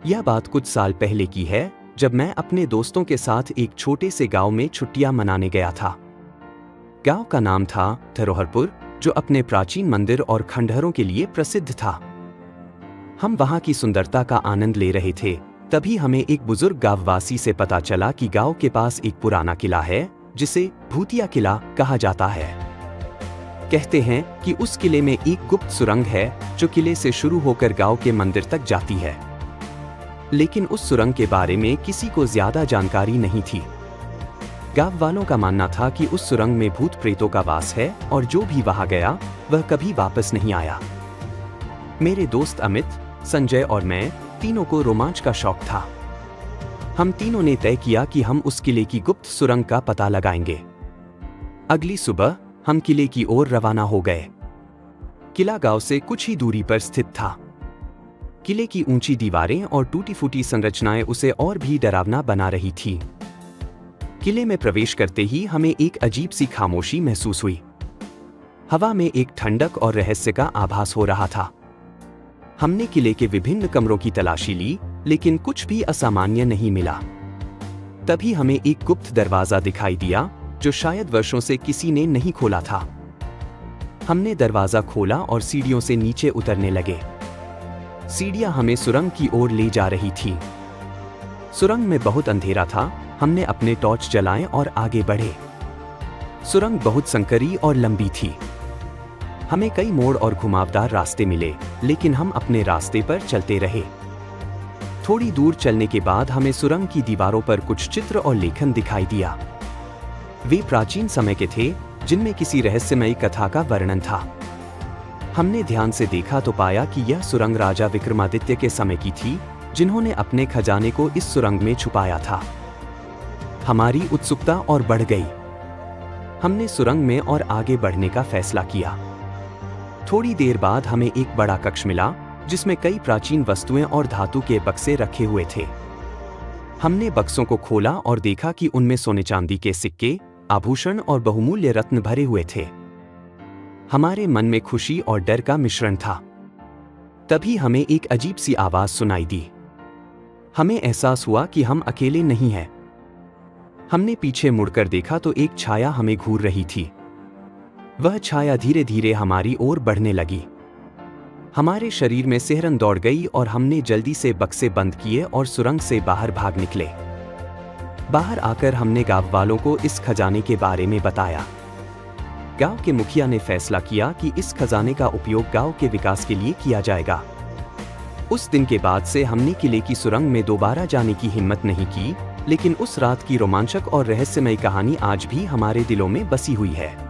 यह बात कुछ साल पहले की है, जब मैं अपने दोस्तों के साथ एक छोटे से गांव में छुट्टियां मनाने गया था। गांव का नाम था धरोहरपुर, जो अपने प्राचीन मंदिर और खंडहरों के लिए प्रसिद्ध था। हम वहां की सुंदरता का आनंद ले रहे थे, तभी हमें एक बुजुर्ग गांववासी से पता चला कि गांव के पास एक पुराना किला है, जिसे भूतिया किला कहा जाता है। कहते हैं कि उस किले में एक गुप्त सुरंग है, जो किले से शुरू होकर गांव के मंदिर तक जाती है। लेकिन उस सुरंग के बारे में किसी को ज्यादा जानकारी नहीं थी। गांव वालों का मानना था कि उस सुरंग में भूत प्रेतों का वास है और जो भी वहां गया वह कभी वापस नहीं आया। मेरे दोस्त अमित, संजय और मैं तीनों को रोमांच का शौक था। हम तीनों ने तय किया कि हम उस किले की गुप्त सुरंग का पता लगाएंगे। अगली सुबह हम किले की ओर रवाना हो गए। किला गांव से कुछ ही दूरी पर स्थित था। किले की ऊंची दीवारें और टूटी-फूटी संरचनाएं उसे और भी डरावना बना रही थी। किले में प्रवेश करते ही हमें एक अजीब सी खामोशी महसूस हुई। हवा में एक ठंडक और रहस्य का आभास हो रहा था। हमने किले के विभिन्न कमरों की तलाशी ली, लेकिन कुछ भी असामान्य नहीं मिला। तभी हमें एक गुप्त दरवाजा दिखाई दिया, जो शायद वर्षों से किसी ने नहीं खोला था। हमने दरवाजा खोला और सीढ़ियों से नीचे उतरने लगे। सीढ़ियां हमें सुरंग की ओर ले जा रही थी। सुरंग में बहुत अंधेरा था। हमने अपने टॉर्च जलाए और आगे बढ़े। सुरंग बहुत संकरी और लंबी थी। हमें कई मोड़ और घुमावदार रास्ते मिले, लेकिन हम अपने रास्ते पर चलते रहे। थोड़ी दूर चलने के बाद हमें सुरंग की दीवारों पर कुछ चित्र और लेखन दिखाई दिया। वे प्राचीन समय के थे, जिनमें किसी रहस्यमयी कथा का वर्णन था। हमने ध्यान से देखा तो पाया कि यह सुरंग राजा विक्रमादित्य के समय की थी, जिन्होंने अपने खजाने को इस सुरंग में छुपाया था। हमारी उत्सुकता और बढ़ गई। हमने सुरंग में और आगे बढ़ने का फैसला किया। थोड़ी देर बाद हमें एक बड़ा कक्ष मिला, जिसमें कई प्राचीन वस्तुएं और धातु के बक्से रखे हुए थे। हमने बक्सों को खोला और देखा कि उनमें सोने चांदी के सिक्के, आभूषण और बहुमूल्य रत्न भरे हुए थे। हमारे मन में खुशी और डर का मिश्रण था। तभी हमें एक अजीब सी आवाज सुनाई दी। हमें एहसास हुआ कि हम अकेले नहीं हैं। हमने पीछे मुड़कर देखा तो एक छाया हमें घूर रही थी। वह छाया धीरे धीरे हमारी ओर बढ़ने लगी। हमारे शरीर में सिहरन दौड़ गई और हमने जल्दी से बक्से बंद किए और सुरंग से बाहर भाग निकले। बाहर आकर हमने गांव वालों को इस खजाने के बारे में बताया। गांव के मुखिया ने फैसला किया कि इस खजाने का उपयोग गांव के विकास के लिए किया जाएगा। उस दिन के बाद से हमने किले की सुरंग में दोबारा जाने की हिम्मत नहीं की, लेकिन उस रात की रोमांचक और रहस्यमयी कहानी आज भी हमारे दिलों में बसी हुई है।